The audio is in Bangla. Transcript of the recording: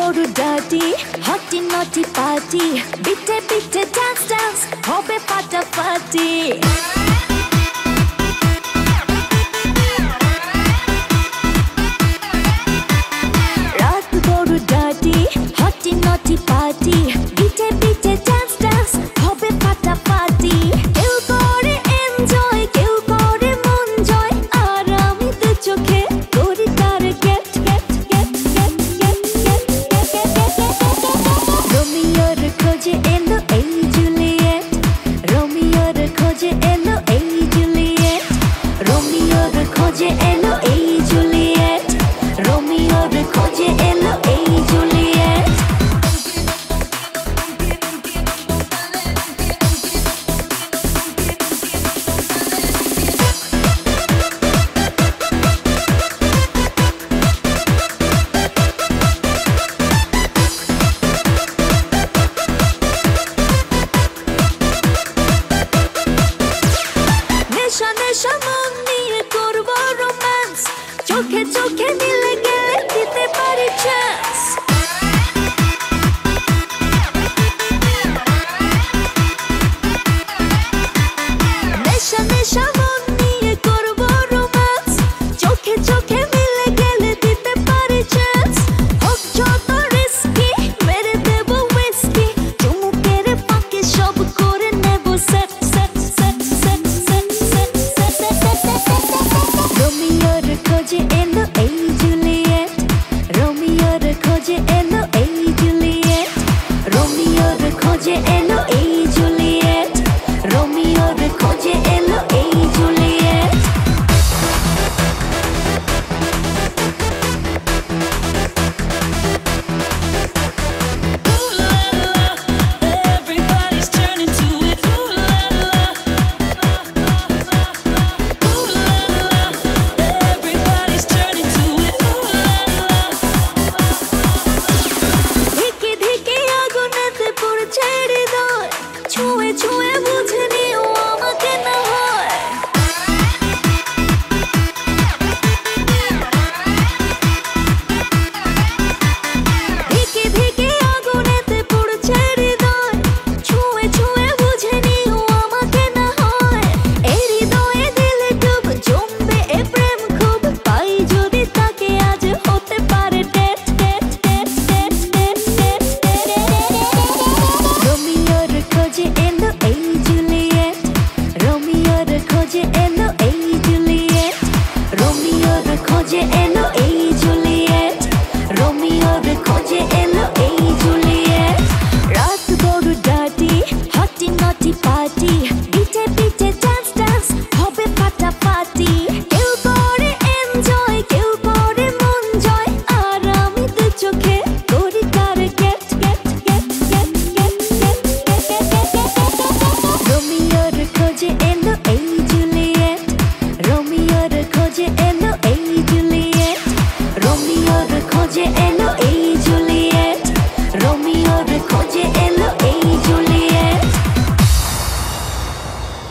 বড় ডাটি হটি নটি পার্টি বিটে বিটে ডান্স ডান্স হবে ফাটাফাটি রাত বড় ডাটি হটি নটি পার্টি বিটে বিটে ডান্স ডান্স হবে ফাটাফাটি কেউ করে এনজয় কেউ করে মন জয় আর আমি তো চোখে করি তার gate gate gate gate gate gate রোমিওর খোঁজে এলো এই জুলিয়েট রোমিওর খোঁজে এলো এই জুলিয়েট রোমিওর খোঁজে এলো এই জুলিয়েট রোমিওর খোঁজে এলো এই জুলিয়েট নেশা নেশা মন নিয়ে করবো রোম্যান্স চোখে চোখে মিলে গেলে দিতে পারি চান্স নেশা নেশা মন নিয়ে করবো রোম্যান্স চোখে চোখে মিলে গেলে দিতে পারি চান্স হোক যত রিস্কি মেরে দেবো হুইস্কি চুমুকের ফাঁকে সব করে নেবো set set set set set set রোমিওর খোঁজে এলো এই জুলিয়েট রোমিওর খোঁজে এলো এই জুলিয়েট রোমিওর খোঁজে এলো এই জুলিয়েট রোমিওর খোঁজে এলো এই Juliet Everybody's turning to it. Ooh la la. Ooh la la. Everybody's turning to it. Ooh la la. ধিকে ধিকে আগুনেতে পড়ছে হৃদয় ছুঁয়ে ছুঁয়ে বুঝে নিও আমাকে না হয় ধিকে ধিকে আগুনেতে পড়ছে হৃদয় ছুঁয়ে ছুঁয়ে বুঝে নিও আমাকে না হয় এই হৃদয়ে দিলে ডুব জমবে এ প্রেম খুব পাই যদি তাকে আজ হতে পারে date date date date date date রোমিওর খোঁজে এলো এই জুলিয়েট রোমিওর খোঁজে এলো এই জুলিয়েট রোমিওর খোঁজে এলো এই জুলিয়েট রোমিওর খোঁজে এলো এই জুলিয়েট রাত বড় ডাটি হটি নটি পার্টি বিটে বিটে ডান্স ডান্স হবে ফাটাফাটি কেউ করে এনজয় কেউ করে মন জয় আর আমি তো চোখে করি তার gate gate gate gate gate gate রোমিওর খোঁজে এলো এই জুলিয়েট রোমিওর খোঁজে এলো এই জুলিয়েট রোমিওর খোঁজে এলো এই